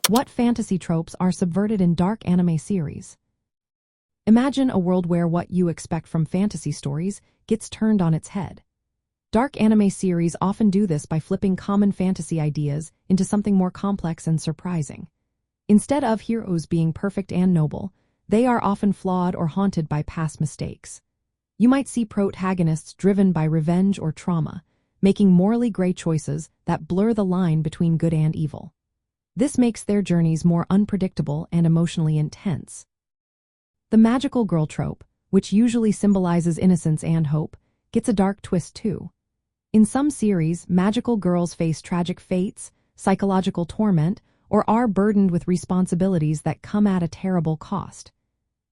What fantasy tropes are subverted in dark anime series? Imagine a world where what you expect from fantasy stories gets turned on its head. Dark anime series often do this by flipping common fantasy ideas into something more complex and surprising. Instead of heroes being perfect and noble, they are often flawed or haunted by past mistakes. You might see protagonists driven by revenge or trauma, making morally gray choices that blur the line between good and evil. This makes their journeys more unpredictable and emotionally intense. The magical girl trope, which usually symbolizes innocence and hope, gets a dark twist too. In some series, magical girls face tragic fates, psychological torment, or are burdened with responsibilities that come at a terrible cost.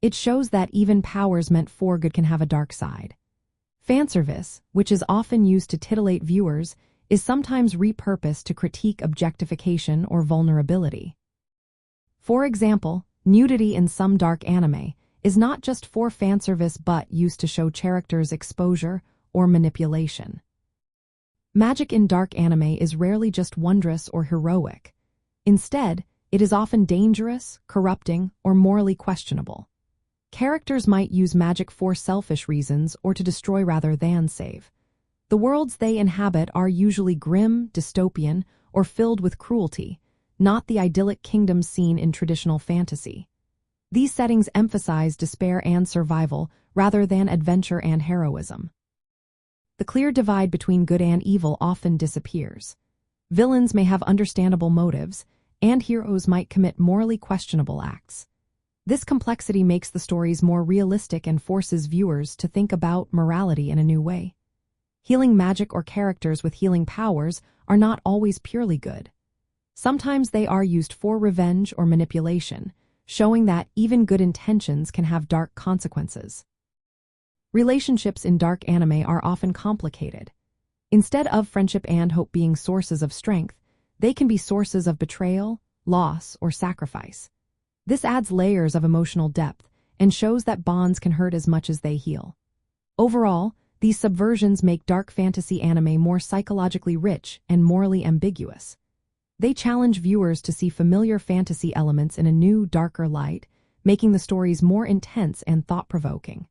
It shows that even powers meant for good can have a dark side. Fanservice, which is often used to titillate viewers, is sometimes repurposed to critique objectification or vulnerability. For example, nudity in some dark anime is not just for fanservice but used to show characters' exposure or manipulation. Magic in dark anime is rarely just wondrous or heroic. Instead, it is often dangerous, corrupting, or morally questionable. Characters might use magic for selfish reasons or to destroy rather than save. The worlds they inhabit are usually grim, dystopian, or filled with cruelty, not the idyllic kingdoms seen in traditional fantasy. These settings emphasize despair and survival rather than adventure and heroism. The clear divide between good and evil often disappears. Villains may have understandable motives, and heroes might commit morally questionable acts. This complexity makes the stories more realistic and forces viewers to think about morality in a new way. Healing magic or characters with healing powers are not always purely good. Sometimes they are used for revenge or manipulation, showing that even good intentions can have dark consequences. Relationships in dark anime are often complicated. Instead of friendship and hope being sources of strength, they can be sources of betrayal, loss, or sacrifice. This adds layers of emotional depth and shows that bonds can hurt as much as they heal. Overall, these subversions make dark fantasy anime more psychologically rich and morally ambiguous. They challenge viewers to see familiar fantasy elements in a new, darker light, making the stories more intense and thought-provoking.